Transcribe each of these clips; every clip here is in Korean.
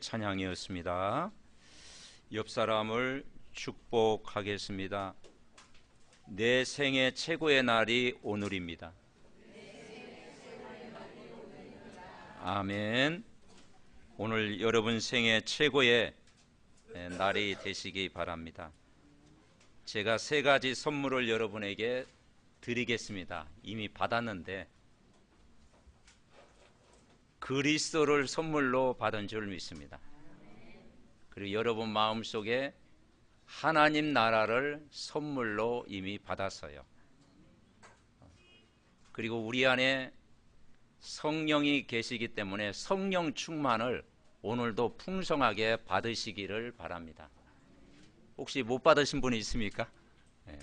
찬양이었습니다. 옆 사람을 축복하겠습니다. 내 생애 최고의 날이 오늘입니다. 아멘. 오늘 여러분 생애 최고의 날이 되시기 바랍니다. 제가 세 가지 선물을 여러분에게 드리겠습니다. 이미 받았는데 그리스도를 선물로 받은 줄 믿습니다. 그리고 여러분 마음속에 하나님 나라를 선물로 이미 받았어요. 그리고 우리 안에 성령이 계시기 때문에 성령 충만을 오늘도 풍성하게 받으시기를 바랍니다. 혹시 못 받으신 분이 있습니까? 네.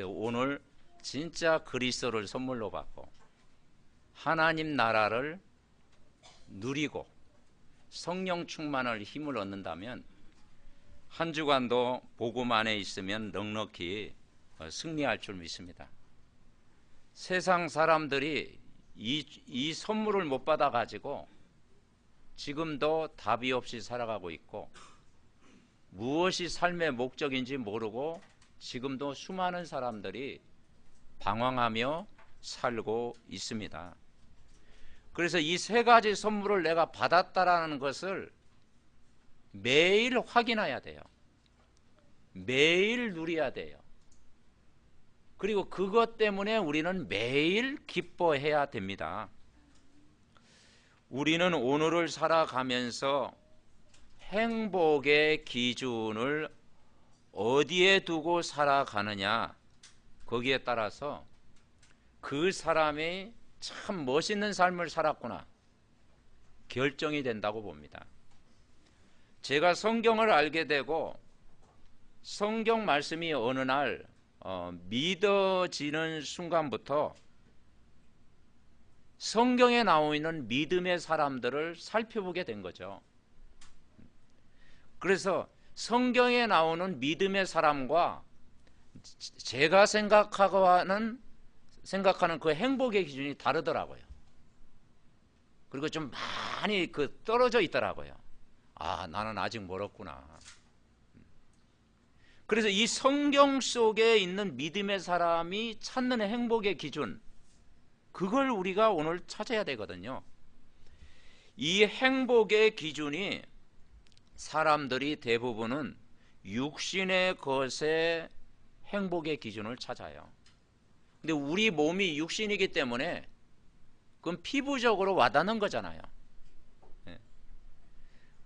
오늘 진짜 그리스도를 선물로 받고 하나님 나라를 누리고 성령 충만을 힘을 얻는다면 한 주간도 복음 안에 있으면 넉넉히 승리할 줄 믿습니다. 세상 사람들이 이 선물을 못 받아가지고 지금도 답이 없이 살아가고 있고 무엇이 삶의 목적인지 모르고 지금도 수많은 사람들이 방황하며 살고 있습니다. 그래서 이 세 가지 선물을 내가 받았다라는 것을 매일 확인해야 돼요. 매일 누려야 돼요. 그리고 그것 때문에 우리는 매일 기뻐해야 됩니다. 우리는 오늘을 살아가면서 행복의 기준을 어디에 두고 살아가느냐, 거기에 따라서 그 사람이 참 멋있는 삶을 살았구나 결정이 된다고 봅니다. 제가 성경을 알게 되고 성경 말씀이 어느 날 믿어지는 순간부터 성경에 나와 있는 믿음의 사람들을 살펴보게 된 거죠. 그래서 성경에 나오는 믿음의 사람과 제가 생각하는 그 행복의 기준이 다르더라고요. 그리고 좀 많이 떨어져 있더라고요. 아, 나는 아직 멀었구나. 그래서 이 성경 속에 있는 믿음의 사람이 찾는 행복의 기준, 그걸 우리가 오늘 찾아야 되거든요. 이 행복의 기준이 사람들이 대부분은 육신의 것에 행복의 기준을 찾아요. 근데 우리 몸이 육신이기 때문에 그건 피부적으로 와닿는 거잖아요.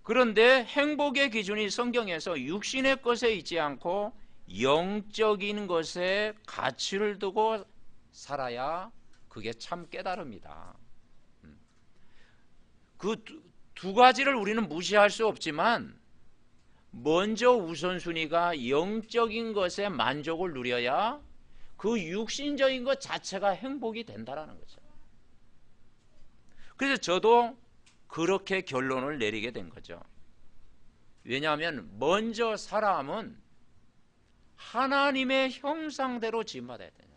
그런데 행복의 기준이 성경에서 육신의 것에 있지 않고 영적인 것에 가치를 두고 살아야 그게 참 깨달음이다. 그 두 가지를 우리는 무시할 수 없지만 먼저 우선순위가 영적인 것에 만족을 누려야 그 육신적인 것 자체가 행복이 된다라는 거죠. 그래서 저도 그렇게 결론을 내리게 된 거죠. 왜냐하면 먼저 사람은 하나님의 형상대로 지음받아야 돼요.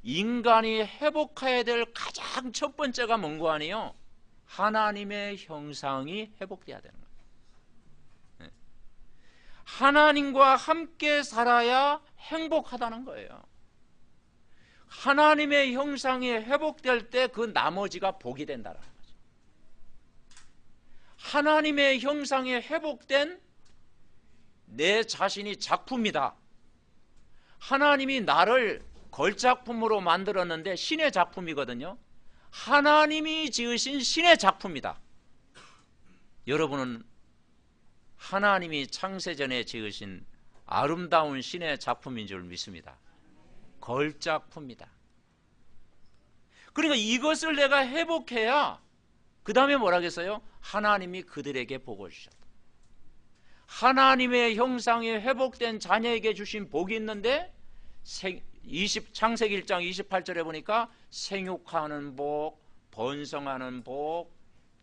인간이 회복해야 될 가장 첫 번째가 뭔고 아니요? 하나님의 형상이 회복돼야 되는 거예요. 하나님과 함께 살아야 행복하다는 거예요. 하나님의 형상이 회복될 때 그 나머지가 복이 된다는 거죠. 하나님의 형상이 회복된 내 자신이 작품이다. 하나님이 나를 걸작품으로 만들었는데 신의 작품이거든요. 하나님이 지으신 신의 작품이다. 여러분은 하나님이 창세전에 지으신 아름다운 신의 작품인 줄 믿습니다. 걸작품이다. 그러니까 이것을 내가 회복해야 그 다음에 뭐라겠어요? 하나님이 그들에게 복을 주셨다. 하나님의 형상이 회복된 자녀에게 주신 복이 있는데 창세기 1장 28절에 보니까 생육하는 복, 번성하는 복,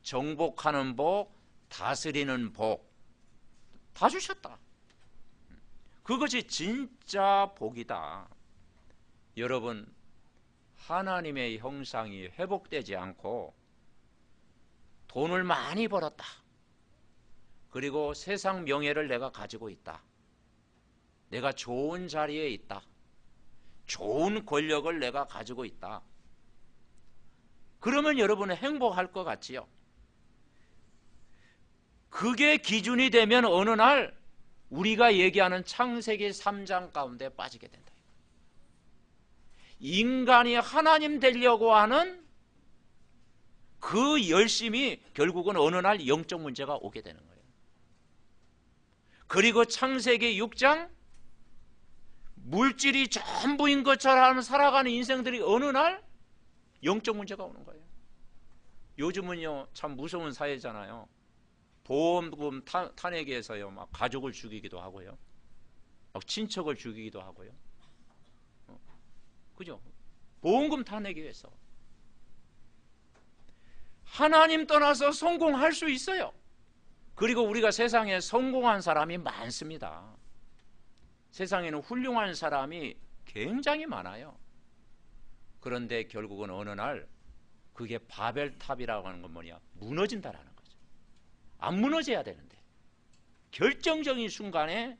정복하는 복, 다스리는 복 다 주셨다. 그것이 진짜 복이다. 여러분, 하나님의 형상이 회복되지 않고 돈을 많이 벌었다, 그리고 세상 명예를 내가 가지고 있다. 내가 좋은 자리에 있다. 좋은 권력을 내가 가지고 있다. 그러면 여러분은 행복할 것 같지요? 그게 기준이 되면 어느 날 우리가 얘기하는 창세기 3장 가운데 빠지게 된다. 인간이 하나님 되려고 하는 그 열심이 결국은 어느 날 영적 문제가 오게 되는 거예요. 그리고 창세기 6장 물질이 전부인 것처럼 살아가는 인생들이 어느 날 영적 문제가 오는 거예요. 요즘은요 참 무서운 사회잖아요. 보험금 탄핵에서요 막 가족을 죽이기도 하고요, 막 친척을 죽이기도 하고요. 그죠? 보험금 탄핵에 의해서 하나님 떠나서 성공할 수 있어요. 그리고 우리가 세상에 성공한 사람이 많습니다. 세상에는 훌륭한 사람이 굉장히 많아요. 그런데 결국은 어느 날 그게 바벨탑이라고 하는 건 뭐냐? 무너진다라는 거죠. 안 무너져야 되는데 결정적인 순간에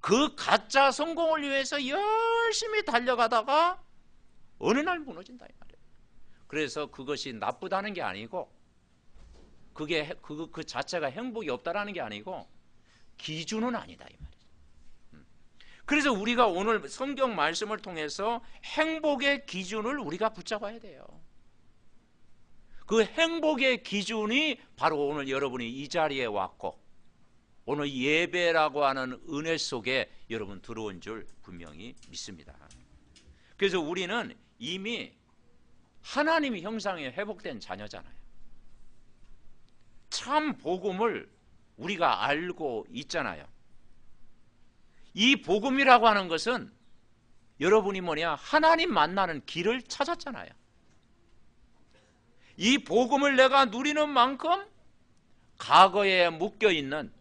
그 가짜 성공을 위해서 열심히 달려가다가 어느 날 무너진다 이 말이에요. 그래서 그것이 나쁘다는 게 아니고 그게 그 자체가 행복이 없다라는 게 아니고 기준은 아니다 이 말이에요. 그래서 우리가 오늘 성경 말씀을 통해서 행복의 기준을 우리가 붙잡아야 돼요. 그 행복의 기준이 바로 오늘 여러분이 이 자리에 왔고 오늘 예배라고 하는 은혜 속에 여러분 들어온 줄 분명히 믿습니다. 그래서 우리는 이미 하나님의 형상에 회복된 자녀잖아요. 참 복음을 우리가 알고 있잖아요. 이 복음이라고 하는 것은 여러분이 뭐냐? 하나님 만나는 길을 찾았잖아요. 이 복음을 내가 누리는 만큼 과거에 묶여있는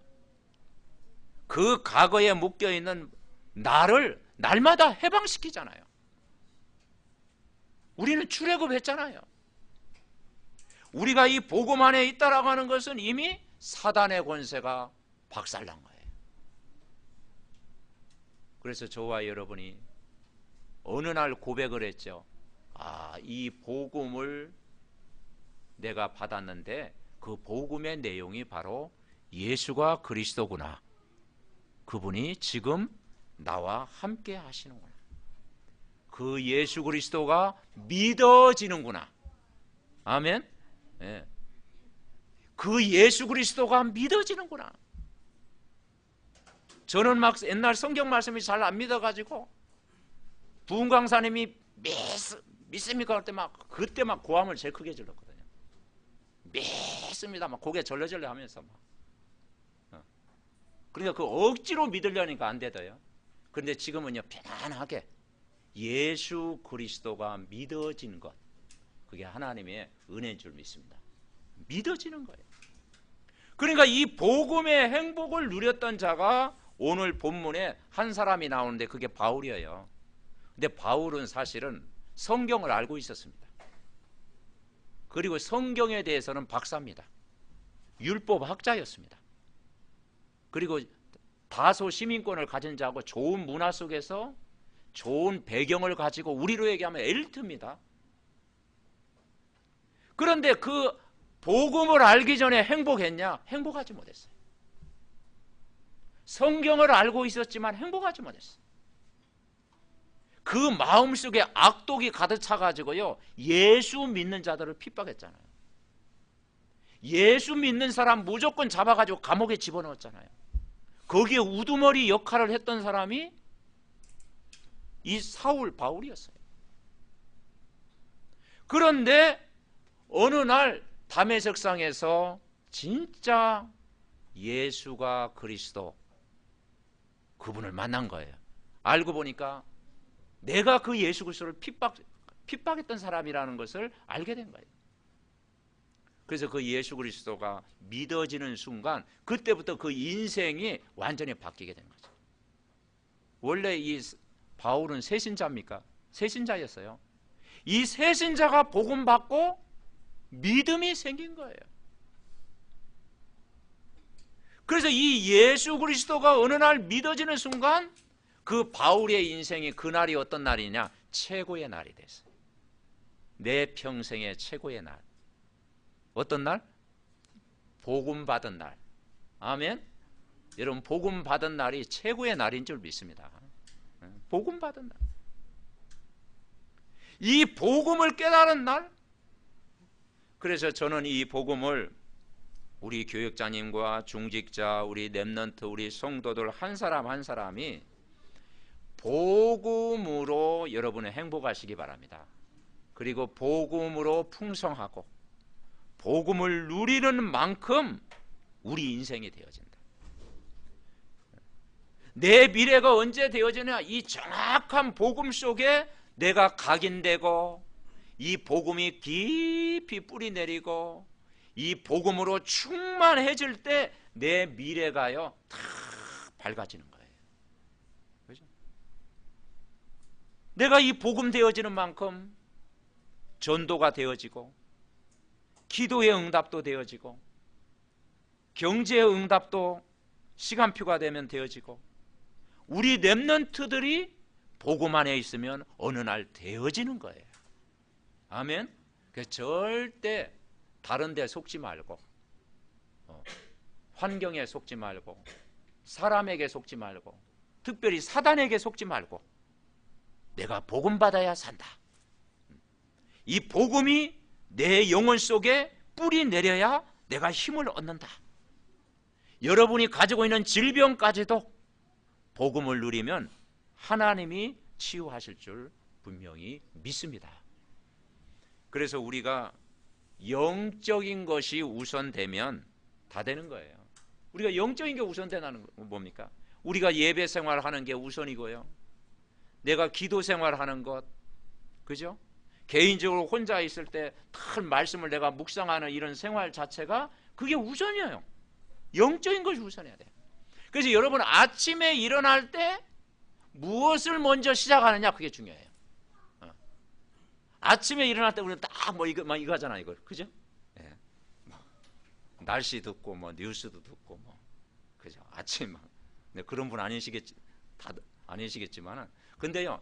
그 과거에 묶여있는 나를 날마다 해방시키잖아요. 우리는 출애굽했잖아요. 우리가 이 복음 안에 있다라고 하는 것은 이미 사단의 권세가 박살난 거예요. 그래서 저와 여러분이 어느 날 고백을 했죠. 아, 이 복음을 내가 받았는데 그 복음의 내용이 바로 예수가 그리스도구나. 그분이 지금 나와 함께 하시는구나. 그 예수 그리스도가 믿어지는구나. 아멘. 네. 그 예수 그리스도가 믿어지는구나. 저는 막 옛날 성경 말씀이 잘 안 믿어가지고 부흥 강사님이 믿습니까? 할 때 그때 막 고함을 제일 크게 질렀거든요. 믿습니다. 막 고개 절레절레 하면서 막. 그러니까 그 억지로 믿으려니까 안 되더요. 그런데 지금은요 편안하게 예수 그리스도가 믿어진 것, 그게 하나님의 은혜인 줄 믿습니다. 믿어지는 거예요. 그러니까 이 복음의 행복을 누렸던 자가 오늘 본문에 한 사람이 나오는데 그게 바울이에요. 근데 바울은 사실은 성경을 알고 있었습니다. 그리고 성경에 대해서는 박사입니다. 율법 학자였습니다. 그리고 다소 시민권을 가진 자고 좋은 문화 속에서 좋은 배경을 가지고 우리로 얘기하면 엘리트입니다. 그런데 그 복음을 알기 전에 행복했냐? 행복하지 못했어요. 성경을 알고 있었지만 행복하지 못했어요. 그 마음속에 악독이 가득 차가지고요 예수 믿는 자들을 핍박했잖아요. 예수 믿는 사람 무조건 잡아가지고 감옥에 집어넣었잖아요. 거기에 우두머리 역할을 했던 사람이 이 사울 바울이었어요. 그런데 어느 날 다메섹상에서 진짜 예수가 그리스도 그분을 만난 거예요. 알고 보니까 내가 그 예수 그리스도를 핍박했던 사람이라는 것을 알게 된 거예요. 그래서 그 예수 그리스도가 믿어지는 순간 그때부터 그 인생이 완전히 바뀌게 된 거죠. 원래 이 바울은 새신자입니까? 새신자였어요. 이 새신자가 복음 받고 믿음이 생긴 거예요. 그래서 이 예수 그리스도가 어느 날 믿어지는 순간 그 바울의 인생이 그날이 어떤 날이냐? 최고의 날이 됐어요. 내 평생의 최고의 날. 어떤 날? 복음 받은 날. 아멘. 여러분, 복음 받은 날이 최고의 날인 줄 믿습니다. 복음 받은 날. 이 복음을 깨달은 날. 그래서 저는 이 복음을 우리 교역자님과 중직자, 우리 렘넌트, 우리 성도들 한 사람 한 사람이 복음으로 여러분의 행복하시기 바랍니다. 그리고 복음으로 풍성하고 복음을 누리는 만큼 우리 인생이 되어진다. 내 미래가 언제 되어지냐? 이 정확한 복음 속에 내가 각인되고 이 복음이 깊이 뿌리 내리고 이 복음으로 충만해질 때 내 미래가요 다 밝아지는 거예요. 그렇죠? 내가 이 복음 되어지는 만큼 전도가 되어지고 기도의 응답도 되어지고 경제의 응답도 시간표가 되면 되어지고 우리 렘넌트들이 복음 안에 있으면 어느 날 되어지는 거예요. 아멘. 그래서 절대 다른 데 속지 말고 환경에 속지 말고 사람에게 속지 말고 특별히 사단에게 속지 말고 내가 복음 받아야 산다. 이 복음이 내 영혼 속에 뿌리 내려야 내가 힘을 얻는다. 여러분이 가지고 있는 질병까지도 복음을 누리면 하나님이 치유하실 줄 분명히 믿습니다. 그래서 우리가 영적인 것이 우선되면 다 되는 거예요. 우리가 영적인 게 우선되는 건 뭡니까? 우리가 예배 생활하는 게 우선이고요. 내가 기도 생활하는 것, 그죠? 개인적으로 혼자 있을 때 큰 말씀을 내가 묵상하는 이런 생활 자체가 그게 우선이에요. 영적인 것이 우선해야 돼요. 그래서 여러분 아침에 일어날 때 무엇을 먼저 시작하느냐 그게 중요해요. 아침에 일어날 때 우리는 딱 뭐 이거 하잖아 이거, 그죠? 예. 날씨 듣고 뭐 뉴스도 듣고 뭐, 그죠? 아침 막 그런 분 다들 아니시겠지만은, 근데요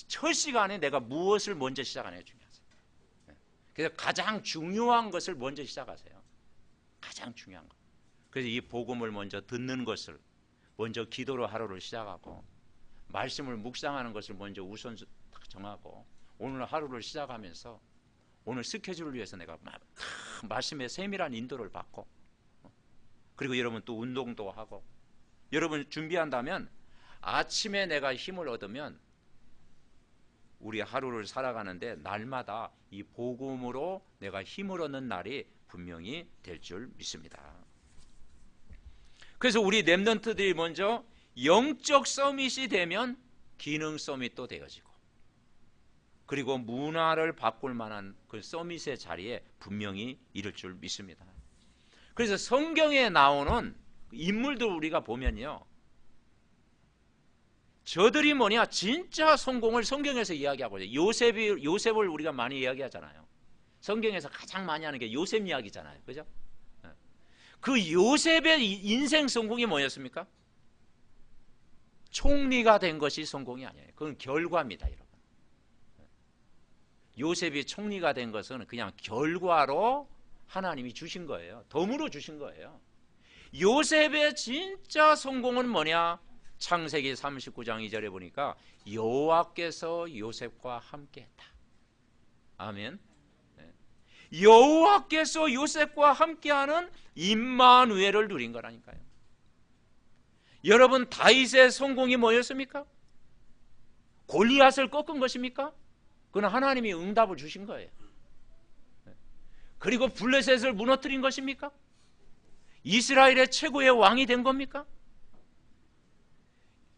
첫 시간에 내가 무엇을 먼저 시작하느냐 중요하세요. 예. 그래서 가장 중요한 것을 먼저 시작하세요. 가장 중요한 것. 그래서 이 복음을 먼저 듣는 것을 먼저 기도로 하루를 시작하고 말씀을 묵상하는 것을 먼저 우선 정하고 오늘 하루를 시작하면서 오늘 스케줄을 위해서 내가 말씀의 세밀한 인도를 받고 그리고 여러분 또 운동도 하고 여러분 준비한다면 아침에 내가 힘을 얻으면 우리 하루를 살아가는데 날마다 이 복음으로 내가 힘을 얻는 날이 분명히 될 줄 믿습니다. 그래서 우리 렘넌트들이 먼저 영적 서밋이 되면 기능 서밋도 되어지고 그리고 문화를 바꿀 만한 그 서밋의 자리에 분명히 이를 줄 믿습니다. 그래서 성경에 나오는 인물들 우리가 보면요, 저들이 뭐냐 진짜 성공을 성경에서 이야기하고 있어요. 요셉을 우리가 많이 이야기하잖아요. 성경에서 가장 많이 하는 게 요셉 이야기잖아요. 그죠? 그 요셉의 인생 성공이 뭐였습니까? 총리가 된 것이 성공이 아니에요. 그건 결과입니다, 여러분. 요셉이 총리가 된 것은 그냥 결과로 하나님이 주신 거예요. 덤으로 주신 거예요. 요셉의 진짜 성공은 뭐냐? 창세기 39장 2절에 보니까 여호와께서 요셉과 함께했다. 아멘. 여호와께서 요셉과 함께하는 임마누엘을 누린 거라니까요. 여러분 다윗의 성공이 뭐였습니까? 골리앗을 꺾은 것입니까? 그건 하나님이 응답을 주신 거예요. 그리고 블레셋을 무너뜨린 것입니까? 이스라엘의 최고의 왕이 된 겁니까?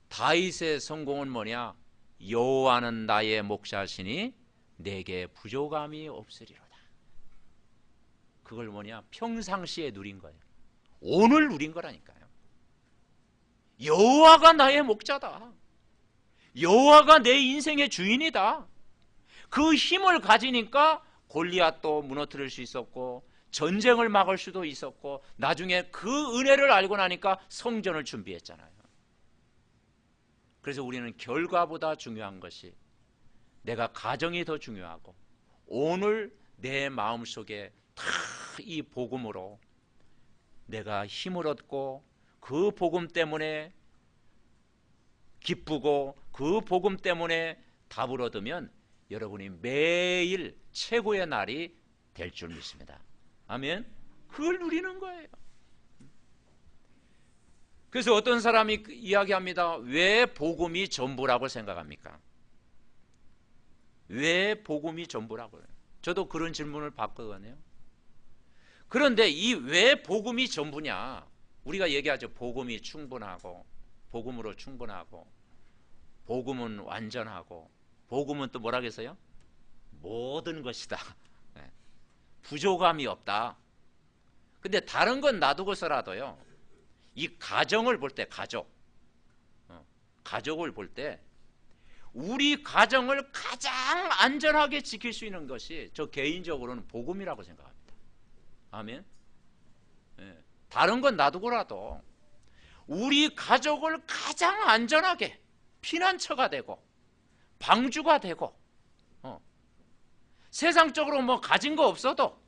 다윗의 성공은 뭐냐? 여호와는 나의 목자시니 내게 부족함이 없으리로다. 그걸 뭐냐? 평상시에 누린 거예요. 오늘 누린 거라니까요. 여호와가 나의 목자다. 여호와가 내 인생의 주인이다. 그 힘을 가지니까 골리앗도 무너뜨릴 수 있었고 전쟁을 막을 수도 있었고, 나중에 그 은혜를 알고 나니까 성전을 준비했잖아요. 그래서 우리는 결과보다 중요한 것이, 내가 가정이 더 중요하고, 오늘 내 마음속에 다 이 복음으로 내가 힘을 얻고, 그 복음 때문에 기쁘고, 그 복음 때문에 답을 얻으면 여러분이 매일 최고의 날이 될 줄 믿습니다. 아멘. 그걸 누리는 거예요. 그래서 어떤 사람이 이야기합니다. 왜 복음이 전부라고 생각합니까? 왜 복음이 전부라고요? 저도 그런 질문을 받거든요. 그런데 이 왜 복음이 전부냐? 우리가 얘기하죠. 복음이 충분하고, 복음으로 충분하고, 복음은 완전하고, 복음은 또 뭐라 그랬어요? 모든 것이다. 부족함이 없다. 근데 다른 건 놔두고서라도요, 이 가정을 볼 때, 가족을 볼 때, 우리 가정을 가장 안전하게 지킬 수 있는 것이 저 개인적으로는 복음이라고 생각합니다. 아멘. 다른 건 놔두고라도 우리 가족을 가장 안전하게 피난처가 되고, 방주가 되고, 세상적으로 뭐 가진 거 없어도,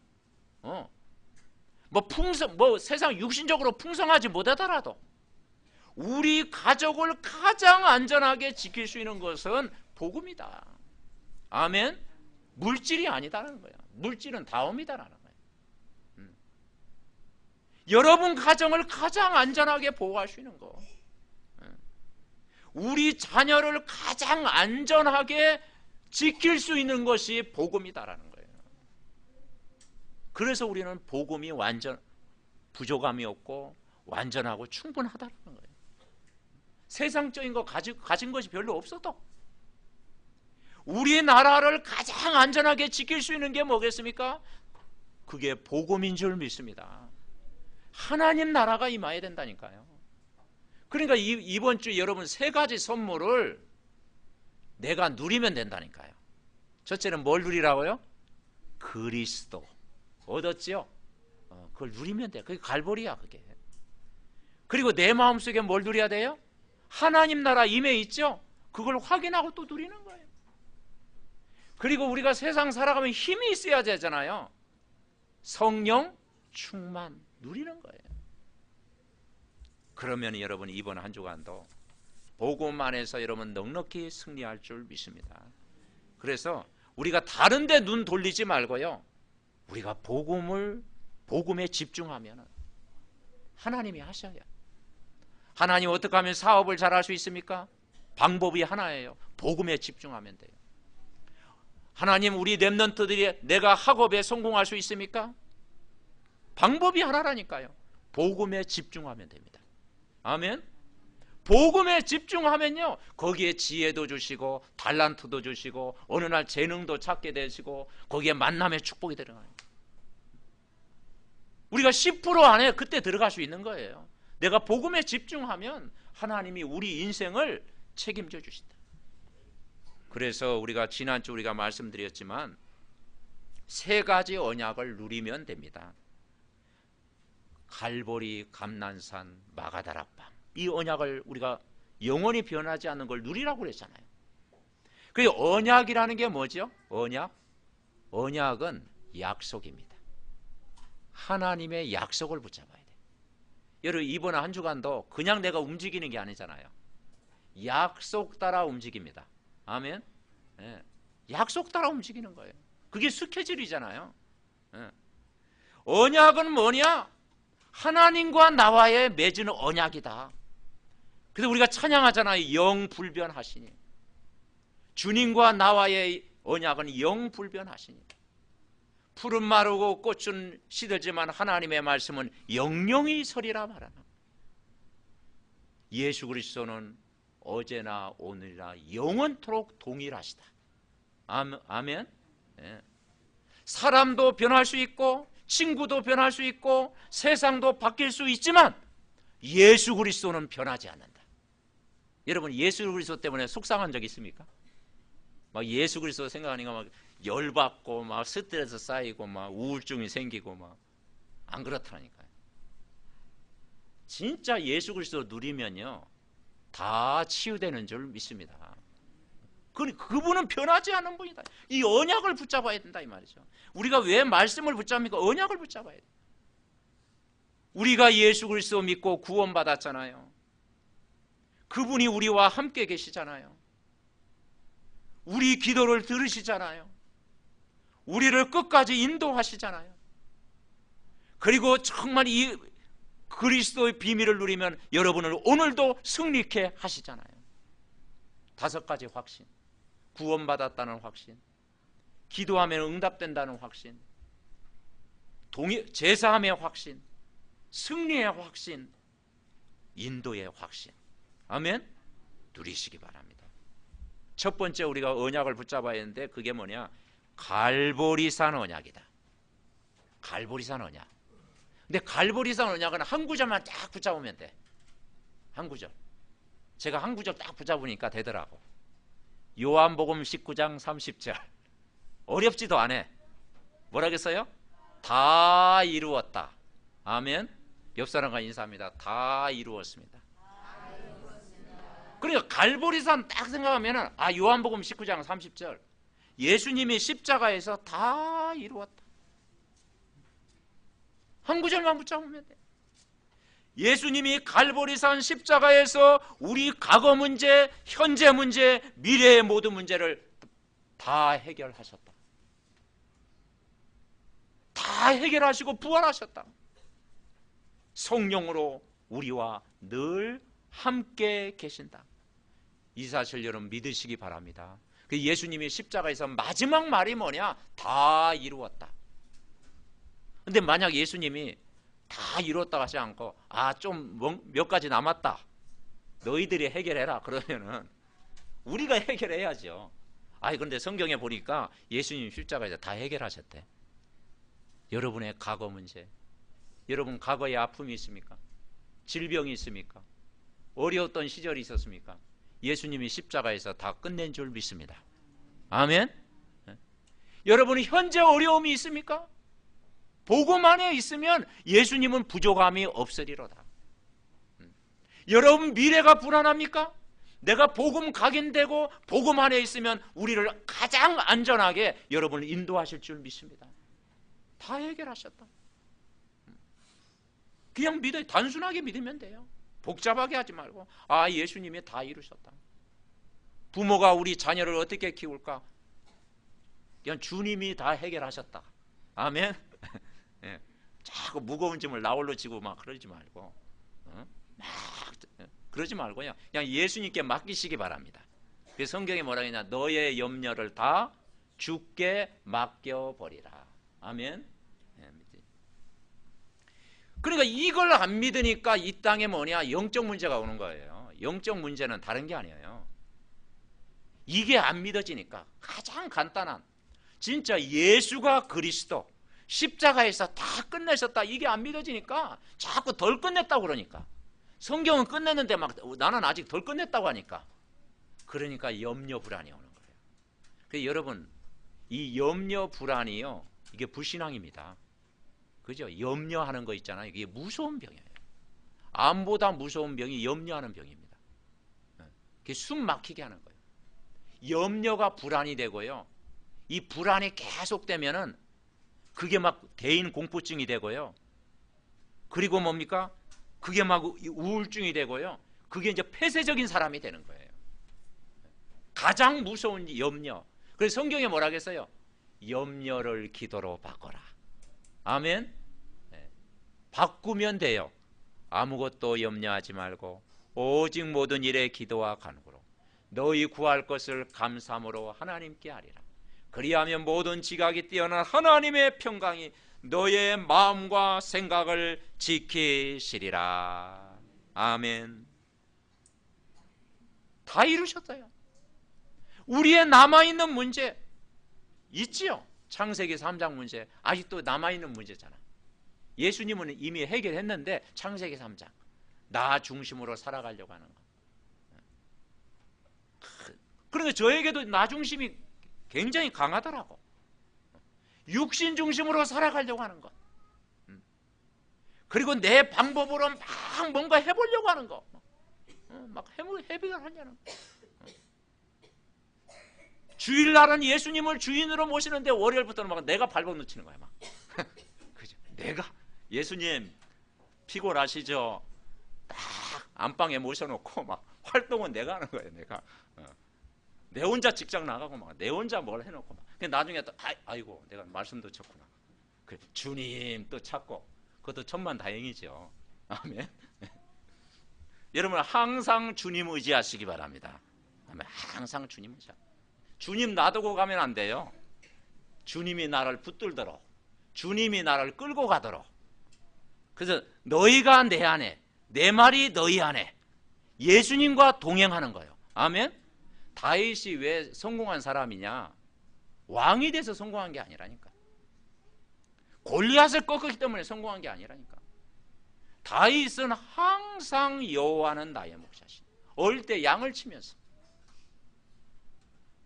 세상 육신적으로 풍성하지 못하더라도 우리 가족을 가장 안전하게 지킬 수 있는 것은 복음이다. 아멘. 물질이 아니다라는 거야. 물질은 다음이다라는 거야. 여러분 가정을 가장 안전하게 보호할 수 있는 거, 우리 자녀를 가장 안전하게 지킬 수 있는 것이 복음이다라는 거예요. 그래서 우리는 복음이 완전 부족함이 없고 완전하고 충분하다는 거예요. 세상적인 거 가진 것이 별로 없어도 우리나라를 가장 안전하게 지킬 수 있는 게 뭐겠습니까? 그게 복음인 줄 믿습니다. 하나님 나라가 임해야 된다니까요. 그러니까 이번 주 여러분 세 가지 선물을 내가 누리면 된다니까요. 첫째는 뭘 누리라고요? 그리스도 얻었지요? 그걸 누리면 돼요. 그게 갈보리야, 그게. 그리고 내 마음속에 뭘 누려야 돼요? 하나님 나라 임해 있죠? 그걸 확인하고 또 누리는 거예요. 그리고 우리가 세상 살아가면 힘이 있어야 되잖아요. 성령 충만 누리는 거예요. 그러면 여러분 이번 한 주간도 복음 안에서 여러분 넉넉히 승리할 줄 믿습니다. 그래서 우리가 다른 데 눈 돌리지 말고요, 우리가 복음에 집중하면 하나님이 하셔요. 하나님 어떻게 하면 사업을 잘할 수 있습니까? 방법이 하나예요. 복음에 집중하면 돼요. 하나님 우리 렘넌트들이 내가 학업에 성공할 수 있습니까? 방법이 하나라니까요. 복음에 집중하면 됩니다. 아멘. 복음에 집중하면요, 거기에 지혜도 주시고 달란트도 주시고 어느 날 재능도 찾게 되시고 거기에 만남의 축복이 들어가요. 우리가 10% 안에 그때 들어갈 수 있는 거예요. 내가 복음에 집중하면 하나님이 우리 인생을 책임져 주신다. 그래서 우리가 지난주 우리가 말씀드렸지만 세 가지 언약을 누리면 됩니다. 갈보리, 감난산, 마가다락방, 이 언약을 우리가 영원히 변하지 않는 걸 누리라고 그랬잖아요. 그 언약이라는 게 뭐죠? 언약은 약속입니다. 하나님의 약속을 붙잡아야 돼요. 여러분 이번 한 주간도 그냥 내가 움직이는 게 아니잖아요. 약속 따라 움직입니다. 아멘. 네. 약속 따라 움직이는 거예요. 그게 스케줄이잖아요. 네. 언약은 뭐냐? 하나님과 나와의 맺은 언약이다. 그래서 우리가 찬양하잖아요. 영불변하시니. 주님과 나와의 언약은 영불변하시니. 풀은 마르고 꽃은 시들지만 하나님의 말씀은 영영이 서리라 말하나. 예수 그리스도는 어제나 오늘이나 영원토록 동일하시다. 아멘. 네. 사람도 변할 수 있고 친구도 변할 수 있고 세상도 바뀔 수 있지만 예수 그리스도는 변하지 않는다. 여러분 예수 그리스도 때문에 속상한 적 있습니까? 막 예수 그리스도 생각하니까 막 열받고 막 스트레스 쌓이고 막 우울증이 생기고 막 안 그렇다니까요. 진짜 예수 그리스도 누리면요 다 치유되는 줄 믿습니다. 그분은 변하지 않은 분이다. 이 언약을 붙잡아야 된다 이 말이죠. 우리가 왜 말씀을 붙잡니까? 언약을 붙잡아야 돼요. 우리가 예수 그리스도 믿고 구원받았잖아요. 그분이 우리와 함께 계시잖아요. 우리 기도를 들으시잖아요. 우리를 끝까지 인도하시잖아요. 그리고 정말 이 그리스도의 비밀을 누리면 여러분을 오늘도 승리케 하시잖아요. 5가지 확신. 구원받았다는 확신, 기도하면 응답된다는 확신, 제사함의 확신, 승리의 확신, 인도의 확신. 아멘? 누리시기 바랍니다. 첫 번째 우리가 언약을 붙잡아야 하는데 그게 뭐냐? 갈보리산 언약이다. 갈보리산 언약. 근데 갈보리산 언약은 한 구절만 딱 붙잡으면 돼. 한 구절. 제가 한 구절 딱 붙잡으니까 되더라고. 요한복음 19장 30절. 어렵지도 않아. 뭐라겠어요? 다 이루었다. 아멘. 옆 사람과 인사합니다. 다 이루었습니다. 그러니까 갈보리산 딱 생각하면은 요한복음 19장 30절. 예수님이 십자가에서 다 이루었다. 한 구절만 붙잡으면 돼. 예수님이 갈보리산 십자가에서 우리 과거 문제, 현재 문제, 미래의 모든 문제를 다 해결하셨다. 다 해결하시고 부활하셨다. 성령으로 우리와 늘 함께 계신다. 이 사실 여러분 믿으시기 바랍니다. 예수님이 십자가에서 마지막 말이 뭐냐? 다 이루었다. 근데 만약 예수님이 다 이뤘다 하지 않고 좀 몇 가지 남았다, 너희들이 해결해라 그러면은 우리가 해결해야죠. 그런데 성경에 보니까 예수님 십자가에서 다 해결하셨대. 여러분의 과거 문제, 여러분 과거에 아픔이 있습니까? 질병이 있습니까? 어려웠던 시절이 있었습니까? 예수님이 십자가에서 다 끝낸 줄 믿습니다. 아멘. 여러분이 현재 어려움이 있습니까? 복음 안에 있으면 예수님은 부족함이 없으리로다. 여러분 미래가 불안합니까? 내가 복음 각인되고 복음 안에 있으면 우리를 가장 안전하게 여러분을 인도하실 줄 믿습니다. 다 해결하셨다. 그냥 단순하게 믿으면 돼요. 복잡하게 하지 말고 예수님이 다 이루셨다. 부모가 우리 자녀를 어떻게 키울까? 그냥 주님이 다 해결하셨다. 아멘. 예. 자꾸 무거운 짐을 나홀로 지고 막 그러지 말고, 그러지 말고요. 그냥 예수님께 맡기시기 바랍니다. 그래서 성경에 뭐라 했냐? 너의 염려를 다 주께 맡겨버리라. 아멘. 예. 그러니까 이걸 안 믿으니까 이 땅에 뭐냐? 영적 문제가 오는 거예요. 영적 문제는 다른 게 아니에요. 이게 안 믿어지니까 가장 간단한, 진짜 예수가 그리스도 십자가에서 다 끝내셨다, 이게 안 믿어지니까 자꾸 덜 끝냈다고 그러니까. 성경은 끝냈는데 막 나는 아직 덜 끝냈다고 하니까. 그러니까 염려 불안이 오는 거예요. 그래서 여러분 이 염려 불안이요, 이게 불신앙입니다. 그죠? 염려하는 거 있잖아요. 이게 무서운 병이에요. 암보다 무서운 병이 염려하는 병입니다. 그게 숨 막히게 하는 거예요. 염려가 불안이 되고요, 이 불안이 계속되면은 그게 막 대인 공포증이 되고요, 그리고 뭡니까? 그게 막 우울증이 되고요, 그게 이제 폐쇄적인 사람이 되는 거예요. 가장 무서운 염려. 그래서 성경에 뭐라 그랬어요? 염려를 기도로 바꿔라. 아멘. 네. 바꾸면 돼요. 아무것도 염려하지 말고 오직 모든 일에 기도와 간구로 너희 구할 것을 감사함으로 하나님께 하리라. 그리하면 모든 지각이 뛰어난 하나님의 평강이 너의 마음과 생각을 지키시리라. 아멘. 다 이루셨어요. 우리의 남아있는 문제 있지요. 창세기 3장 문제 아직도 남아있는 문제잖아. 예수님은 이미 해결했는데 창세기 3장 나 중심으로 살아가려고 하는 거. 그러니까 저에게도 나 중심이 굉장히 강하더라고. 육신 중심으로 살아가려고 하는 것. 그리고 내 방법으로 막 뭔가 해보려고 하는 거, 막 해보려고 하냐는 거. 주일날은 예수님을 주인으로 모시는데 월요일부터는 막 내가 발버둥 치는 거야, 막. 그죠? 내가 예수님 피곤하시죠? 딱 안방에 모셔놓고 막 활동은 내가 하는 거예요, 내가. 내 혼자 직장 나가고 막 내 혼자 뭘 해놓고 막. 나중에 또 아이고 내가 말씀도 쳤구나. 그래, 주님 또 찾고, 그것도 천만다행이죠. 아멘. 여러분 항상 주님 의지하시기 바랍니다. 아멘. 항상 주님 의지. 주님 놔두고 가면 안 돼요. 주님이 나를 붙들도록, 주님이 나를 끌고 가도록. 그래서 너희가 내 안에, 내 말이 너희 안에, 예수님과 동행하는 거예요. 아멘. 다윗이 왜 성공한 사람이냐? 왕이 돼서 성공한 게 아니라니까. 골리앗을 꺾었기 때문에 성공한 게 아니라니까. 다윗은 항상 여호와는 나의 목자시니, 어릴 때 양을 치면서,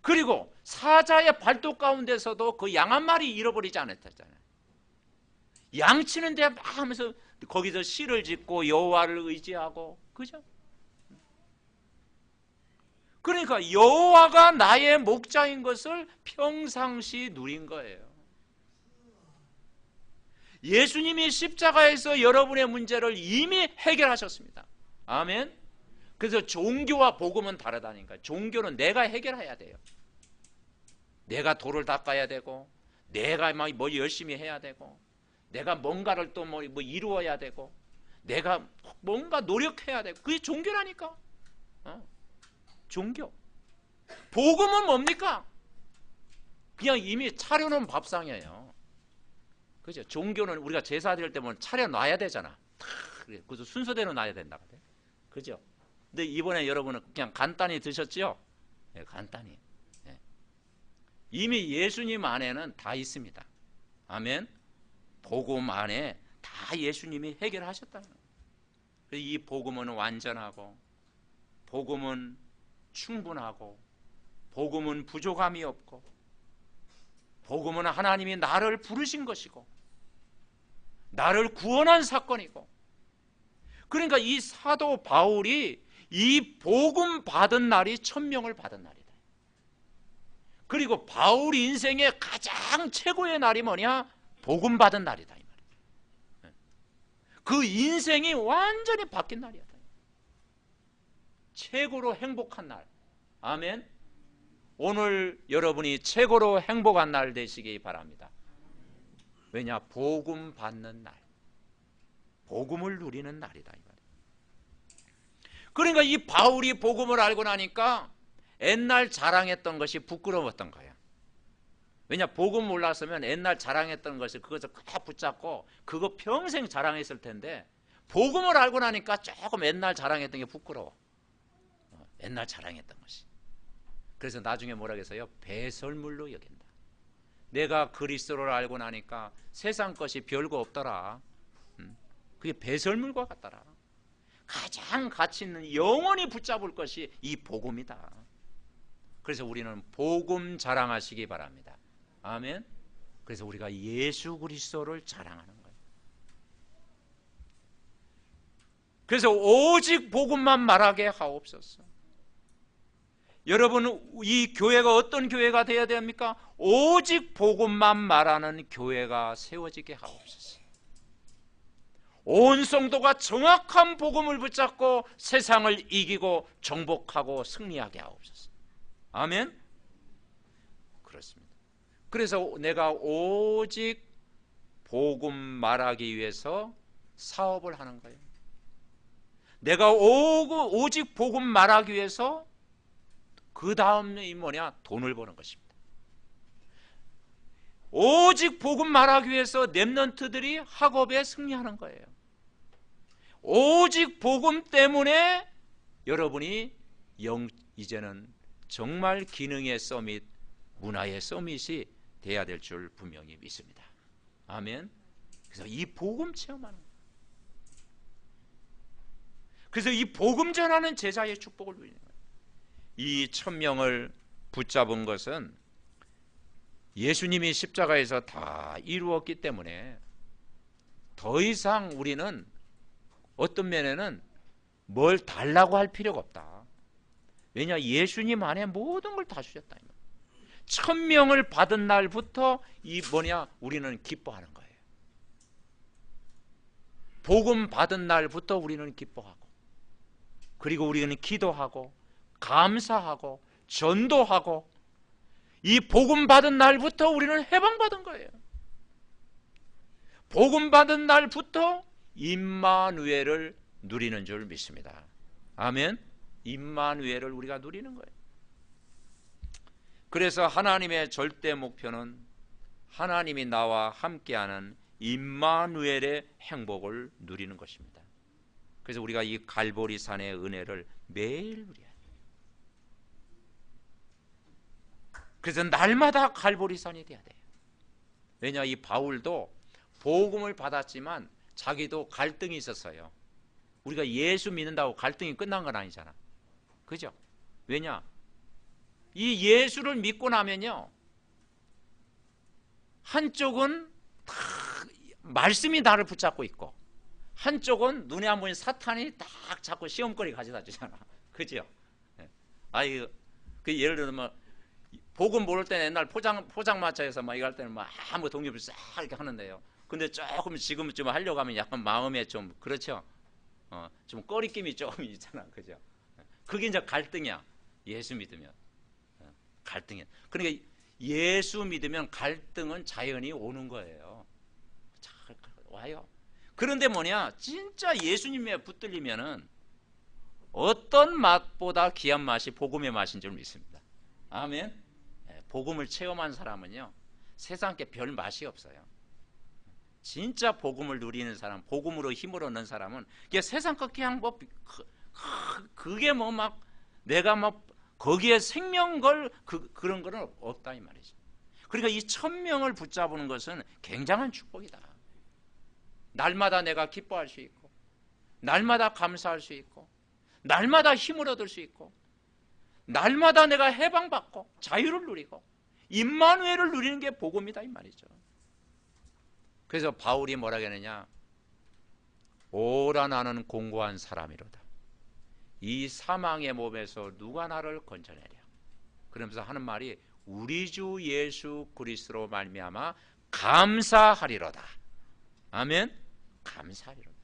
그리고 사자의 발톱 가운데서도 그 양 한 마리 잃어버리지 않았잖아요. 양 치는데 막 하면서 거기서 시를 짓고 여호와를 의지하고, 그죠? 그러니까 여호와가 나의 목자인 것을 평상시 누린 거예요. 예수님이 십자가에서 여러분의 문제를 이미 해결하셨습니다. 아멘. 그래서 종교와 복음은 다르다니까. 종교는 내가 해결해야 돼요. 내가 돌을 닦아야 되고, 내가 막 뭐 열심히 해야 되고, 내가 뭔가를 또 뭐 이루어야 되고, 내가 뭔가 노력해야 되고, 그게 종교라니까. 종교. 복음은 뭡니까? 그냥 이미 차려놓은 밥상이에요. 그죠? 종교는 우리가 제사 드릴 때 보면 차려놔야 되잖아. 그래서 순서대로 놔야 된다. 그죠? 근데 이번에 여러분은 그냥 간단히 드셨죠? 네, 간단히. 네. 이미 예수님 안에는 다 있습니다. 아멘. 복음 안에 다 예수님이 해결하셨다는 거예요. 이 복음은 완전하고, 복음은 충분하고, 복음은 부족함이 없고, 복음은 하나님이 나를 부르신 것이고, 나를 구원한 사건이고. 그러니까 이 사도 바울이 이 복음 받은 날이 천명을 받은 날이다. 그리고 바울 인생의 가장 최고의 날이 뭐냐? 복음 받은 날이다, 이 말이야. 그 인생이 완전히 바뀐 날이야. 최고로 행복한 날. 아멘. 오늘 여러분이 최고로 행복한 날 되시기 바랍니다. 왜냐? 복음 받는 날, 복음을 누리는 날이다, 이 말이야. 그러니까 이 바울이 복음을 알고 나니까 옛날 자랑했던 것이 부끄러웠던 거야. 왜냐? 복음 몰랐으면 옛날 자랑했던 것을 그것을 다 붙잡고 그거 평생 자랑했을 텐데, 복음을 알고 나니까 조금 옛날 자랑했던 게 부끄러워. 옛날 자랑했던 것이. 그래서 나중에 뭐라 그랬어요? 배설물로 여긴다. 내가 그리스도를 알고 나니까 세상 것이 별거 없더라. 그게 배설물과 같더라. 가장 가치 있는, 영원히 붙잡을 것이 이 복음이다. 그래서 우리는 복음 자랑하시기 바랍니다. 아멘. 그래서 우리가 예수 그리스도를 자랑하는 거예요. 그래서 오직 복음만 말하게 하옵소서. 여러분, 이 교회가 어떤 교회가 되어야 됩니까? 오직 복음만 말하는 교회가 세워지게 하옵소서. 온 성도가 정확한 복음을 붙잡고 세상을 이기고 정복하고 승리하게 하옵소서. 아멘. 그렇습니다. 그래서 내가 오직 복음 말하기 위해서 사업을 하는 거예요. 내가 오직 복음 말하기 위해서 그 다음이 뭐냐? 돈을 버는 것입니다. 오직 복음 말하기 위해서 렘넌트들이 학업에 승리하는 거예요. 오직 복음 때문에 여러분이 이제는 정말 기능의 서밋, 문화의 서밋이 돼야 될 줄 분명히 믿습니다. 아멘. 그래서 이 복음 체험하는 거예요. 그래서 이 복음 전하는 제자의 축복을 누리는 거예요. 이 천명을 붙잡은 것은 예수님이 십자가에서 다 이루었기 때문에 더 이상 우리는 어떤 면에는 뭘 달라고 할 필요가 없다. 왜냐? 예수님 안에 모든 걸 다 주셨다. 1000명을 받은 날부터 우리는 기뻐하는 거예요. 복음 받은 날부터 우리는 기뻐하고, 그리고 우리는 기도하고 감사하고 전도하고, 이 복음 받은 날부터 우리는 해방받은 거예요. 복음 받은 날부터 임마누엘을 누리는 줄 믿습니다. 아멘. 임마누엘을 우리가 누리는 거예요. 그래서 하나님의 절대 목표는 하나님이 나와 함께하는 임마누엘의 행복을 누리는 것입니다. 그래서 우리가 이 갈보리 산의 은혜를 매일 누려야 해요. 그래서 날마다 갈보리 산이 돼야 돼요. 왜냐? 이 바울도 복음을 받았지만 자기도 갈등이 있었어요. 우리가 예수 믿는다고 갈등이 끝난 건 아니잖아. 그죠? 왜냐? 이 예수를 믿고 나면요, 한쪽은 다 말씀이 나를 붙잡고 있고, 한쪽은 눈에 안 보이는 사탄이 딱 자꾸 시험거리 가져다 주잖아. 그죠? 그 예를 들면 복음 모를 때는 옛날 포장마차에서 막 이거 할 때는 막 아무 독립을 싹 이렇게 하는데요. 근데 조금 지금쯤 하려고 하면 약간 마음에 좀 그렇죠. 좀 꺼리낌이 조금 있잖아. 그죠? 그게 이제 갈등이야. 예수 믿으면. 갈등이야. 그러니까 예수 믿으면 갈등은 자연히 오는 거예요. 잘 와요. 그런데 진짜 예수님에 붙들리면은 어떤 맛보다 귀한 맛이 복음의 맛인 줄 믿습니다. 아멘. 복음을 체험한 사람은요, 세상 게 별 맛이 없어요. 진짜 복음을 누리는 사람, 복음으로 힘을 얻는 사람은 세상 것 그냥 그게 내가 거기에 생명 걸 그런 거는 없다 이 말이죠. 그러니까 이 1000명을 붙잡는 것은 굉장한 축복이다. 날마다 내가 기뻐할 수 있고, 날마다 감사할 수 있고, 날마다 힘을 얻을 수 있고, 날마다 내가 해방받고 자유를 누리고 임마누엘을 누리는 게 복음이다 이 말이죠. 그래서 바울이 뭐라고 하느냐? 오라 나는 공고한 사람이로다. 이 사망의 몸에서 누가 나를 건져내랴. 그러면서 하는 말이 우리 주 예수 그리스도로 말미암아 감사하리로다. 아멘. 감사하리로다.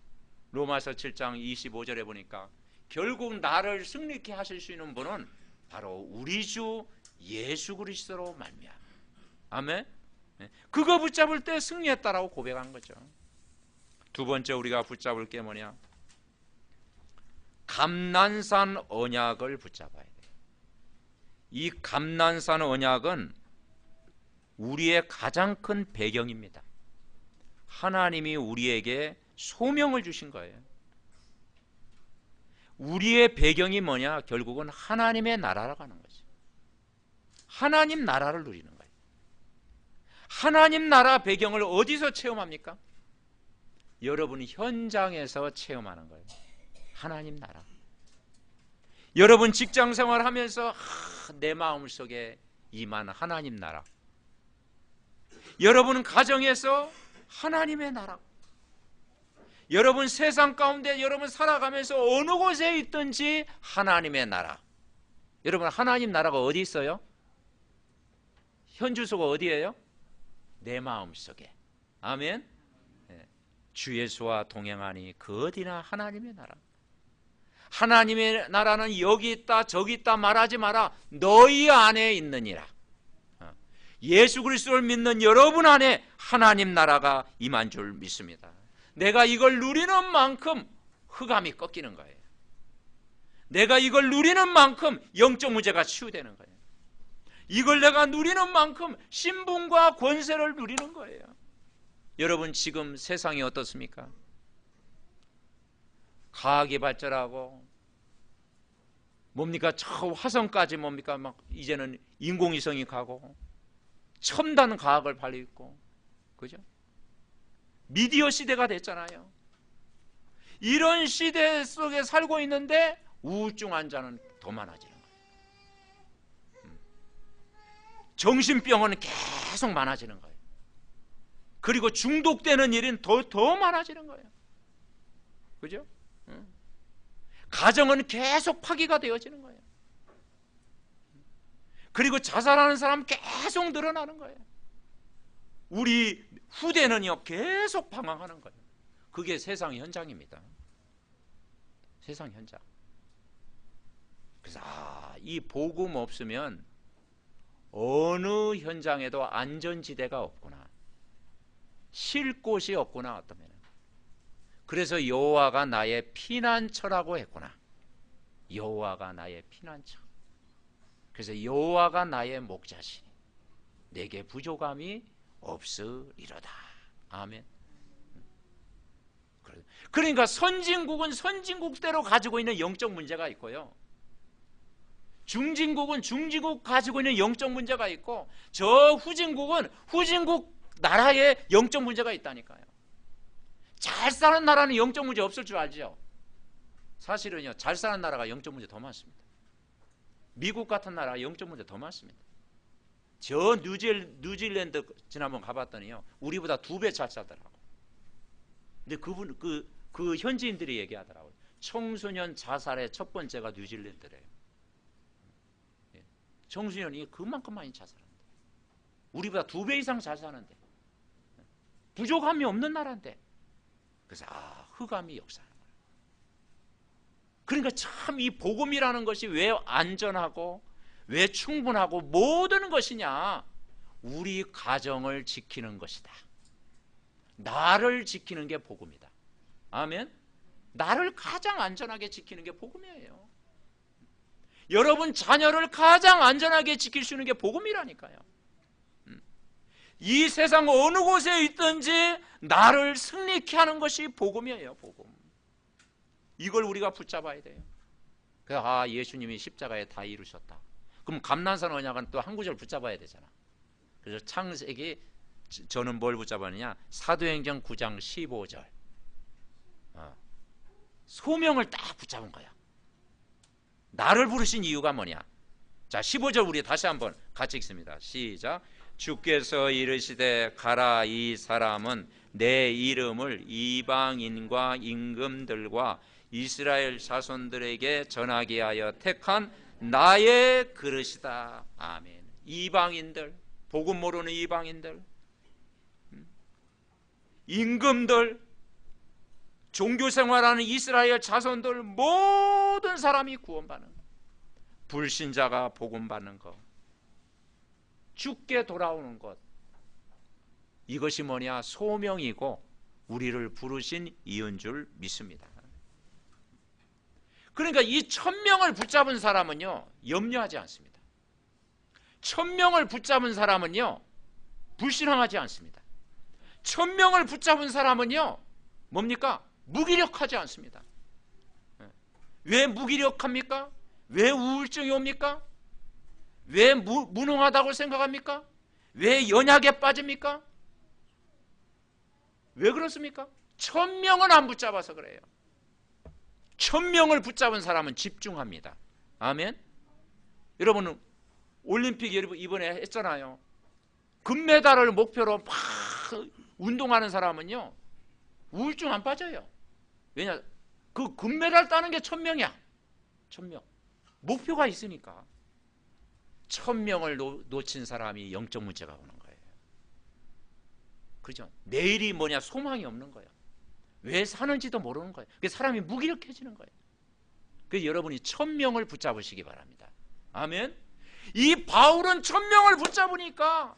로마서 7장 25절에 보니까 결국 나를 승리케 하실 수 있는 분은 바로 우리 주 예수 그리스도로 말미암아. 아멘. 그거 붙잡을 때 승리했다라고 고백한 거죠. 두 번째 우리가 붙잡을 게 뭐냐? 감난산 언약을 붙잡아야 돼요. 이 감난산 언약은 우리의 가장 큰 배경입니다. 하나님이 우리에게 소명을 주신 거예요. 우리의 배경이 뭐냐? 결국은 하나님의 나라라고 하는 거죠. 하나님 나라를 누리는 거예요. 하나님 나라 배경을 어디서 체험합니까? 여러분 현장에서 체험하는 거예요. 하나님 나라. 여러분 직장 생활하면서 내 마음속에 임한 하나님 나라. 여러분 가정에서 하나님의 나라. 여러분 세상 가운데 여러분 살아가면서 어느 곳에 있든지 하나님의 나라. 여러분 하나님 나라가 어디 있어요? 현주소가 어디예요? 내 마음속에. 아멘. 주 예수와 동행하니 그 어디나 하나님의 나라. 하나님의 나라는 여기 있다 저기 있다 말하지 마라. 너희 안에 있느니라. 예수 그리스도를 믿는 여러분 안에 하나님 나라가 임한 줄 믿습니다. 내가 이걸 누리는 만큼 흑암이 꺾이는 거예요. 내가 이걸 누리는 만큼 영적 문제가 치유되는 거예요. 이걸 내가 누리는 만큼 신분과 권세를 누리는 거예요. 여러분 지금 세상이 어떻습니까? 과학이 발전하고 뭡니까? 저 화성까지 뭡니까? 막 이제는 인공위성이 가고 첨단 과학을 발휘 있고, 그죠? 미디어 시대가 됐잖아요. 이런 시대 속에 살고 있는데 우울증 환자는 더 많아지는 거예요. 정신병은 계속 많아지는 거예요. 그리고 중독되는 일은 더 많아지는 거예요. 그죠? 가정은 계속 파기가 되어지는 거예요. 그리고 자살하는 사람 계속 늘어나는 거예요. 우리 후대는요 계속 방황하는 거예요. 그게 세상 현장입니다. 세상 현장. 그래서 이 복음 없으면 어느 현장에도 안전지대가 없구나, 쉴 곳이 없구나. 어떠면 그래서 여호와가 나의 피난처라고 했구나. 여호와가 나의 피난처. 그래서 여호와가 나의 목자시니 내게 부족함이 없으리로다. 아멘. 그러니까 선진국은 선진국대로 가지고 있는 영적 문제가 있고요, 중진국은 중진국 가지고 있는 영적 문제가 있고, 저 후진국은 후진국 나라의 영적 문제가 있다니까요. 잘 사는 나라는 영적 문제 없을 줄 알죠? 사실은요, 잘 사는 나라가 영적 문제 더 많습니다. 미국 같은 나라가 영적 문제 더 많습니다. 저 뉴질랜드 지난번 가봤더니요, 우리보다 2배 잘 살더라고. 근데 그 현지인들이 얘기하더라고요. 청소년 자살의 첫 번째가 뉴질랜드래요. 청소년이 그만큼 많이 자살한대. 우리보다 2배 이상 잘 사는데, 부족함이 없는 나라인데. 그래서 흑암이 역사하는 거예요. 그러니까 참 이 복음이라는 것이 왜 안전하고 왜 충분하고 모든 것이냐, 우리 가정을 지키는 것이다. 나를 지키는 게 복음이다. 아멘. 나를 가장 안전하게 지키는 게 복음이에요. 여러분 자녀를 가장 안전하게 지킬 수 있는 게 복음이라니까요. 이 세상 어느 곳에 있든지 나를 승리케 하는 것이 복음이에요. 복음. 이걸 우리가 붙잡아야 돼요. 그래서 예수님이 십자가에 다 이루셨다. 그럼 감난산 언약은 또 한 구절 붙잡아야 되잖아. 그래서 창세기, 저는 뭘 붙잡았느냐, 사도행전 9장 15절 소명을 딱 붙잡은 거야. 나를 부르신 이유가 뭐냐. 자, 15절 우리 다시 한번 같이 읽습니다. 시작. 주께서 이르시되 가라, 이 사람은 내 이름을 이방인과 임금들과 이스라엘 자손들에게 전하게 하여 택한 나의 그릇이다. 아멘. 이방인들, 복음 모르는 이방인들, 임금들, 종교생활하는 이스라엘 자손들, 모든 사람이 구원받는 것, 불신자가 복음받는 것, 죽게 돌아오는 것, 이것이 뭐냐, 소명이고 우리를 부르신 이유인 줄 믿습니다. 그러니까 이 1000명을 붙잡은 사람은요 염려하지 않습니다. 1000명을 붙잡은 사람은요 불신앙하지 않습니다. 1000명을 붙잡은 사람은요 뭡니까? 무기력하지 않습니다. 왜 무기력합니까? 왜 우울증이 옵니까? 왜 무능하다고 생각합니까? 왜 연약에 빠집니까? 왜 그렇습니까? 1000명은 안 붙잡아서 그래요. 1000명을 붙잡은 사람은 집중합니다. 아멘. 여러분 올림픽 이번에 했잖아요. 금메달을 목표로 막 운동하는 사람은요 우울증 안 빠져요. 왜냐, 그 금메달 따는 게 1000명이야. 1000명 목표가 있으니까. 1000명을 놓친 사람이 영적 문제가 오는 거예요. 그죠? 내일이 뭐냐, 소망이 없는 거예요. 왜 사는지도 모르는 거예요. 그래서 사람이 무기력해지는 거예요. 그래서 여러분이 1000명을 붙잡으시기 바랍니다. 아멘. 이 바울은 1000명을 붙잡으니까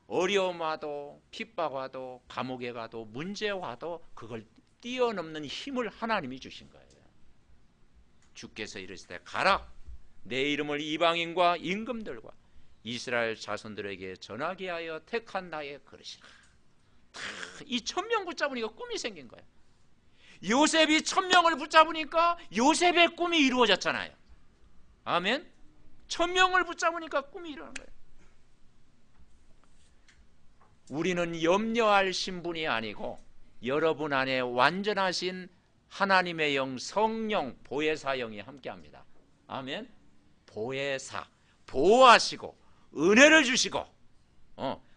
어려움 와도 핍박 와도 감옥에 가도 문제 와도 그걸 뛰어넘는 힘을 하나님이 주신 거예요. 주께서 이르시되 가라, 내 이름을 이방인과 임금들과 이스라엘 자손들에게 전하게 하여 택한 나의 그릇이라. 이 1000명 붙잡으니까 꿈이 생긴 거예요. 요셉이 1000명을 붙잡으니까 요셉의 꿈이 이루어졌잖아요. 아멘. 1000명을 붙잡으니까 꿈이 이루어진 거예요. 우리는 염려할 신분이 아니고 여러분 안에 완전하신 하나님의 영, 성령, 보혜사 영이 함께합니다. 아멘. 보혜사, 보호하시고 은혜를 주시고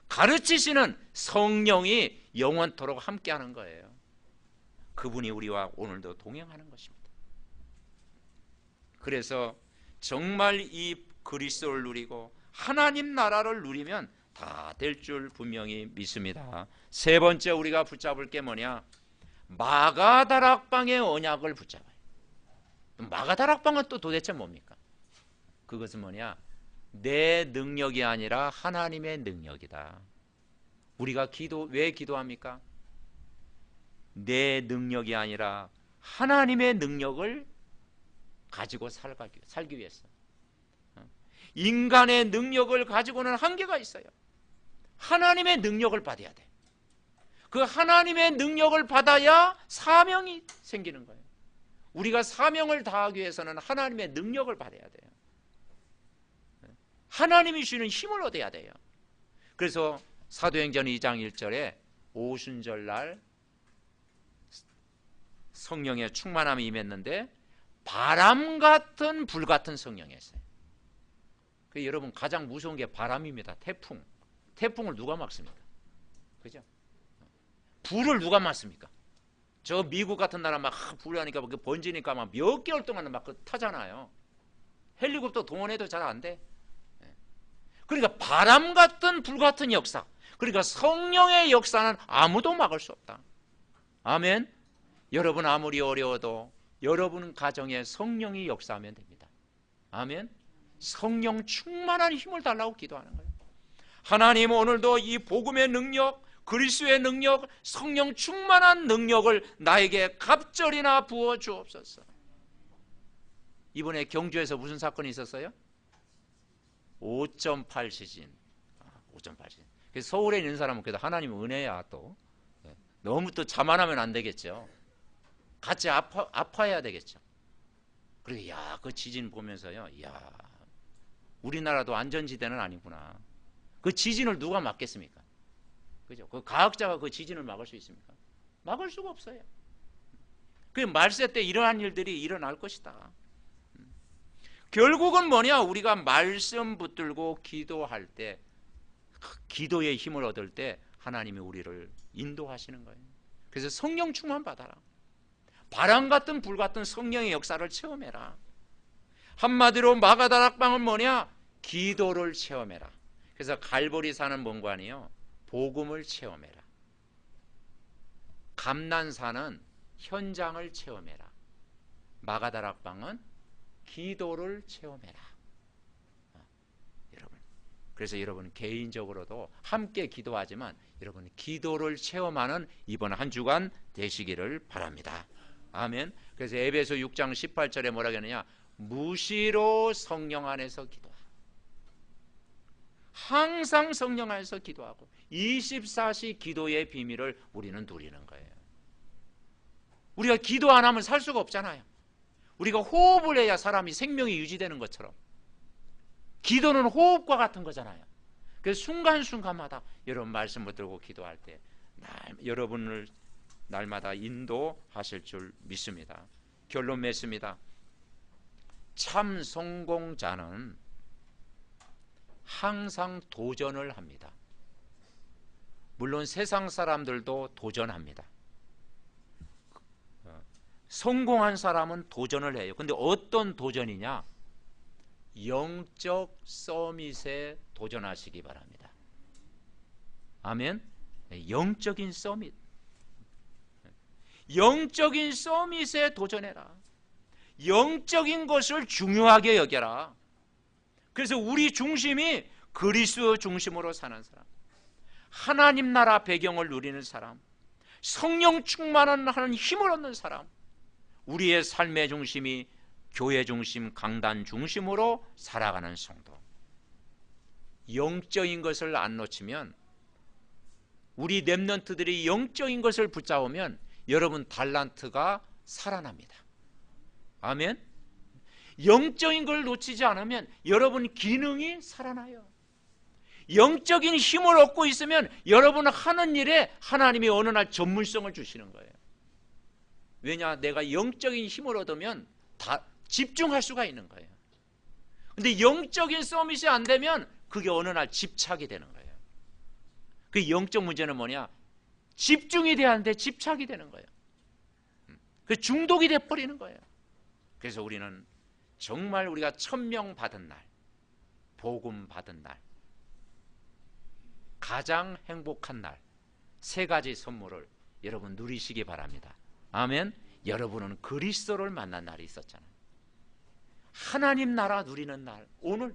가르치시는 성령이 영원토록 함께하는 거예요. 그분이 우리와 오늘도 동행하는 것입니다. 그래서 정말 이 그리스도를 누리고 하나님 나라를 누리면 다 될 줄 분명히 믿습니다. 세 번째 우리가 붙잡을 게 뭐냐? 마가다락방의 언약을 붙잡아요. 마가다락방은 또 도대체 뭡니까? 그것은 뭐냐? 내 능력이 아니라 하나님의 능력이다. 우리가 왜 기도합니까? 내 능력이 아니라 하나님의 능력을 가지고 살기 위해서. 인간의 능력을 가지고는 한계가 있어요. 하나님의 능력을 받아야 돼. 그 하나님의 능력을 받아야 사명이 생기는 거예요. 우리가 사명을 다하기 위해서는 하나님의 능력을 받아야 돼요. 하나님이 주시는 힘을 얻어야 돼요. 그래서 사도행전 2장 1절에 오순절날 성령의 충만함이 임했는데 바람 같은 불 같은 성령이었어요. 여러분 가장 무서운 게 바람입니다. 태풍. 태풍을 누가 막습니까? 그죠? 불을 누가 막습니까? 저 미국 같은 나라 막 불이 하니까 번지니까 막 몇 개월 동안 막 타잖아요. 헬리콥터 동원해도 잘 안 돼. 그러니까 바람 같은 불 같은 역사. 그러니까 성령의 역사는 아무도 막을 수 없다. 아멘. 여러분 아무리 어려워도 여러분 가정에 성령이 역사하면 됩니다. 아멘. 성령 충만한 힘을 달라고 기도하는 거예요. 하나님 오늘도 이 복음의 능력, 그리스도의 능력, 성령 충만한 능력을 나에게 갑절이나 부어 주옵소서. 이번에 경주에서 무슨 사건이 있었어요? 5.8 지진. 5.8 지진. 그래서 서울에 있는 사람은 그래도 하나님 은혜야 또. 너무 또 자만하면 안 되겠죠. 같이 아파해야 되겠죠. 그리고 그 지진 보면서요. 우리나라도 안전지대는 아니구나. 그 지진을 누가 막겠습니까? 그죠? 그 과학자가 그 지진을 막을 수 있습니까? 막을 수가 없어요. 그 말세 때 이러한 일들이 일어날 것이다. 결국은 뭐냐? 우리가 말씀 붙들고 기도할 때, 기도의 힘을 얻을 때 하나님이 우리를 인도하시는 거예요. 그래서 성령 충만 받아라. 바람 같은 불 같은 성령의 역사를 체험해라. 한마디로 마가다락방은 뭐냐? 기도를 체험해라. 그래서 갈보리산은 뭔가 아니요? 복음을 체험해라. 감난산은 현장을 체험해라. 마가다락방은 기도를 체험해라. 여러분, 그래서 여러분 개인적으로도 함께 기도하지만 여러분 기도를 체험하는 이번 한 주간 되시기를 바랍니다. 아멘. 그래서 에베소 6장 18절에 뭐라고 하느냐? 무시로 성령 안에서 기도하라. 항상 성령 안에서 기도하고 24시 기도의 비밀을 우리는 누리는 거예요. 우리가 기도 안 하면 살 수가 없잖아요. 우리가 호흡을 해야 사람이 생명이 유지되는 것처럼 기도는 호흡과 같은 거잖아요. 그래서 순간순간마다 여러분 말씀 붙들고 기도할 때 여러분을 날마다 인도하실 줄 믿습니다. 결론 맺습니다. 참 성공자는 항상 도전을 합니다. 물론 세상 사람들도 도전합니다. 성공한 사람은 도전을 해요. 근데 어떤 도전이냐? 영적 서밋에 도전하시기 바랍니다. 아멘. 영적인 서밋. 영적인 서밋에 도전해라. 영적인 것을 중요하게 여겨라. 그래서 우리 중심이 그리스도 중심으로 사는 사람, 하나님 나라 배경을 누리는 사람, 성령 충만하는 힘을 얻는 사람, 우리의 삶의 중심이 교회 중심, 강단 중심으로 살아가는 성도. 영적인 것을 안 놓치면, 우리 렘넌트들이 영적인 것을 붙잡으면 여러분 달란트가 살아납니다. 아멘. 영적인 걸 놓치지 않으면 여러분 기능이 살아나요. 영적인 힘을 얻고 있으면 여러분 하는 일에 하나님이 어느 날 전문성을 주시는 거예요. 왜냐? 내가 영적인 힘을 얻으면 다 집중할 수가 있는 거예요. 근데 영적인 서밋이 안 되면 그게 어느 날 집착이 되는 거예요. 그 영적 문제는 뭐냐? 집중이 돼야 하는데 집착이 되는 거예요. 그 중독이 돼버리는 거예요. 그래서 우리는 정말 우리가 1000명 받은 날, 복음 받은 날, 가장 행복한 날, 세 가지 선물을 여러분 누리시기 바랍니다. 아멘. 여러분은 그리스도를 만난 날이 있었잖아요. 하나님 나라 누리는 날, 오늘.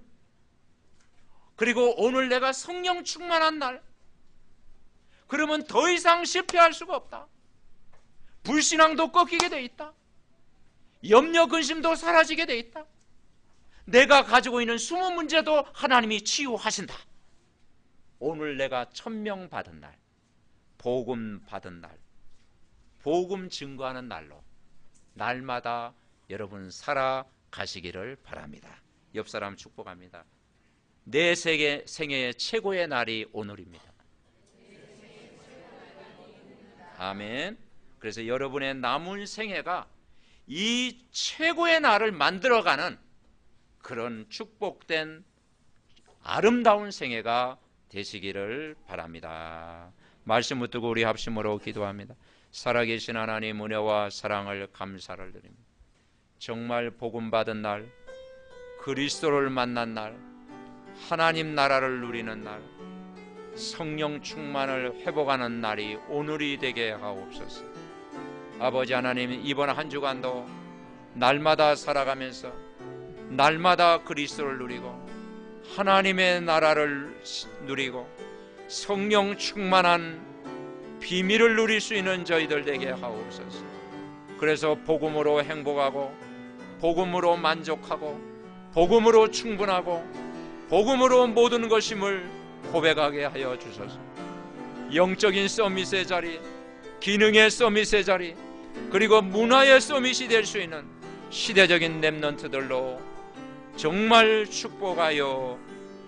그리고 오늘 내가 성령 충만한 날. 그러면 더 이상 실패할 수가 없다. 불신앙도 꺾이게 돼 있다. 염려 근심도 사라지게 돼 있다. 내가 가지고 있는 숨은 문제도 하나님이 치유하신다. 오늘 내가 1000명 받은 날, 복음 받은 날, 복음 증거하는 날로 날마다 여러분 살아가시기를 바랍니다. 옆 사람 축복합니다. 내 생애의 최고의 날이 오늘입니다. 아멘. 그래서 여러분의 남은 생애가 이 최고의 날을 만들어가는 그런 축복된 아름다운 생애가 되시기를 바랍니다. 말씀 붙들고 우리 합심으로 기도합니다. 살아계신 하나님 은혜와 사랑을 감사를 드립니다. 정말 복음 받은 날, 그리스도를 만난 날, 하나님 나라를 누리는 날, 성령 충만을 회복하는 날이 오늘이 되게 하옵소서. 아버지 하나님, 이번 한 주간도 날마다 살아가면서 날마다 그리스도를 누리고 하나님의 나라를 누리고 성령 충만한 비밀을 누릴 수 있는 저희들 되게 하옵소서. 그래서 복음으로 행복하고 복음으로 만족하고 복음으로 충분하고 복음으로 모든 것임을 고백하게 하여 주소서. 영적인 서밋의 자리, 기능의 서밋의 자리, 그리고 문화의 서밋이 될 수 있는 시대적인 렘넌트들로 정말 축복하여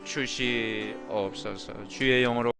주시옵소서. 주의 영으로